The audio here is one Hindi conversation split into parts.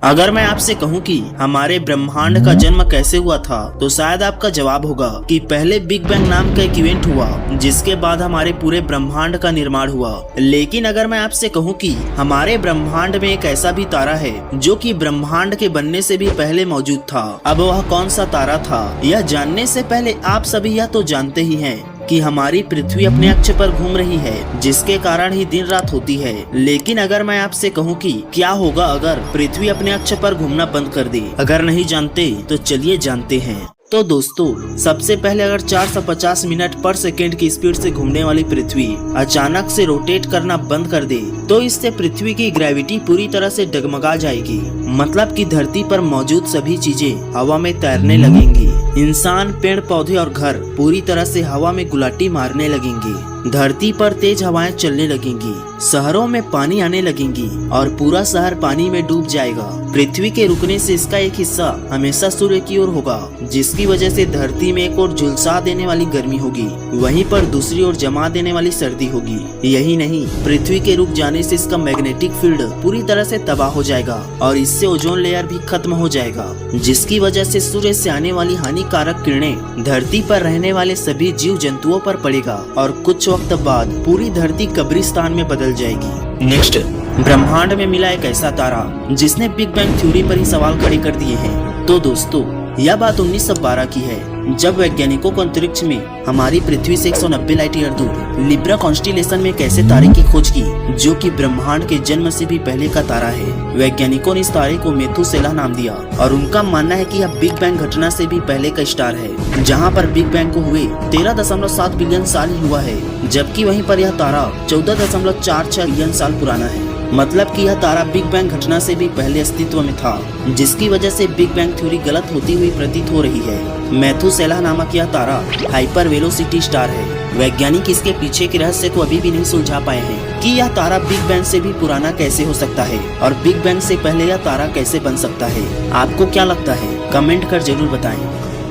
अगर मैं आपसे कहूं कि हमारे ब्रह्मांड का जन्म कैसे हुआ था तो शायद आपका जवाब होगा कि पहले बिग बैंग नाम का एक इवेंट हुआ जिसके बाद हमारे पूरे ब्रह्मांड का निर्माण हुआ। लेकिन अगर मैं आपसे कहूं कि हमारे ब्रह्मांड में एक ऐसा भी तारा है जो कि ब्रह्मांड के बनने से भी पहले मौजूद था, अब वह कौन सा तारा था यह जानने से पहले आप सभी यह तो जानते ही हैं कि हमारी पृथ्वी अपने अक्ष पर घूम रही है, जिसके कारण ही दिन रात होती है। लेकिन अगर मैं आपसे कहूं कि क्या होगा अगर पृथ्वी अपने अक्ष पर घूमना बंद कर दे, अगर नहीं जानते तो चलिए जानते हैं। तो दोस्तों, सबसे पहले अगर 450 मिनट पर सेकेंड की स्पीड से घूमने वाली पृथ्वी अचानक से रोटेट करना बंद कर दे तो इससे पृथ्वी की ग्रेविटी पूरी तरह से डगमगा जाएगी। मतलब कि धरती पर मौजूद सभी चीजें हवा में तैरने लगेंगी। इंसान, पेड़ पौधे और घर पूरी तरह से हवा में गुलाटी मारने लगेंगे। धरती पर तेज हवाएं चलने लगेंगी, शहरों में पानी आने लगेंगी और पूरा शहर पानी में डूब जाएगा। पृथ्वी के रुकने से इसका एक हिस्सा हमेशा सूर्य की ओर होगा, जिसकी वजह से धरती में एक और झुलसा देने वाली गर्मी होगी, वहीं पर दूसरी ओर जमा देने वाली सर्दी होगी। यही नहीं, पृथ्वी के रुक जाने से इसका मैग्नेटिक फील्ड पूरी तरह से तबाह हो जाएगा और इससे ओजोन लेयर भी खत्म हो जाएगा, जिसकी वजह से सूर्य से आने वाली हानिकारक किरणें धरती पर रहने वाले सभी जीव जंतुओं पर पड़ेगा और कुछ वक्त बाद पूरी धरती कब्रिस्तान में बदल जाएगी। नेक्स्ट, ब्रह्मांड में मिला एक ऐसा तारा जिसने बिग बैंग थ्योरी पर ही सवाल खड़े कर दिए हैं। तो दोस्तों, यह बात 1912 की है, जब वैज्ञानिकों को अंतरिक्ष में हमारी पृथ्वी से 190 लाइट ईयर दूर लिब्रा कॉन्स्टिलेशन में एक ऐसे तारे की खोज की जो कि ब्रह्मांड के जन्म से भी पहले का तारा है। वैज्ञानिकों ने इस तारे को मेथुसेला नाम दिया और उनका मानना है कि यह बिग बैंग घटना से भी पहले का स्टार है, जहाँ पर बिग बैंग को हुए 13.7 बिलियन साल ही हुआ है, जबकि वहीं पर यह तारा 14.46 बिलियन साल पुराना है। मतलब कि यह तारा बिग बैंग घटना से भी पहले अस्तित्व में था, जिसकी वजह से बिग बैंग थ्योरी गलत होती हुई प्रतीत हो रही है। मेथुसेला नामक यह तारा हाइपर वेलोसिटी स्टार है। वैज्ञानिक इसके पीछे के रहस्य को अभी भी नहीं सुलझा पाए हैं कि यह तारा बिग बैंग से भी पुराना कैसे हो सकता है और बिग बैंग से पहले यह तारा कैसे बन सकता है। आपको क्या लगता है, कमेंट कर जरूर बताएं।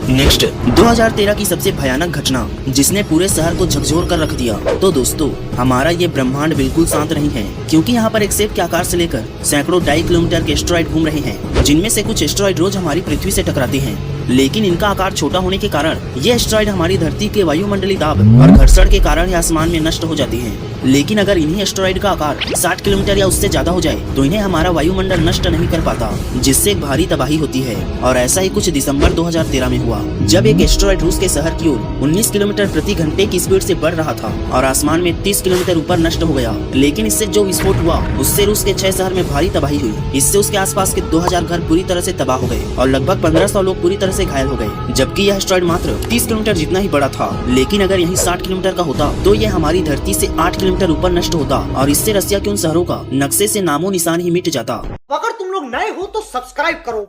नेक्स्ट, 2013 की सबसे भयानक घटना जिसने पूरे शहर को झकझोर कर रख दिया। तो दोस्तों, हमारा ये ब्रह्मांड बिल्कुल शांत नहीं है, क्योंकि यहाँ पर एक सेब के आकार से लेकर सैकड़ों ढाई किलोमीटर के एस्टेरॉइड घूम रहे हैं, जिनमें से कुछ एस्टेरॉइड रोज हमारी पृथ्वी से टकराते हैं। लेकिन इनका आकार छोटा होने के कारण ये एस्टेरॉइड हमारी धरती के वायुमंडलीय दाब और घर्षण के कारण ही आसमान में नष्ट हो जाती हैं। लेकिन अगर इन्हीं एस्टेरॉइड का आकार 60 किलोमीटर या उससे ज्यादा हो जाए तो इन्हें हमारा वायुमंडल नष्ट नहीं कर पाता, जिससे एक भारी तबाही होती है। और ऐसा ही कुछ दिसंबर 2013 में हुआ, जब एक एस्टेरॉइड रूस के शहर की ओर 19 किलोमीटर प्रति घंटे की स्पीड से बढ़ रहा था और आसमान में 30 किलोमीटर ऊपर नष्ट हो गया। लेकिन इससे जो विस्फोट हुआ उससे रूस के 6 शहर में भारी तबाही हुई। इससे उसके आसपास के 2000 घर पूरी तरह से तबाह हो गए और लगभग 1500 लोग पूरी तरह से घायल हो गए। जबकि यह एस्टेरॉइड मात्र 30 किलोमीटर जितना ही बड़ा था। लेकिन अगर यही 60 किलोमीटर का होता तो यह हमारी धरती से 8 किलोमीटर ऊपर नष्ट होता और इससे रसिया के उन शहरों का नक्शे से नामो निशान ही मिट जाता। अगर तुम लोग नए हो तो सब्सक्राइब करो।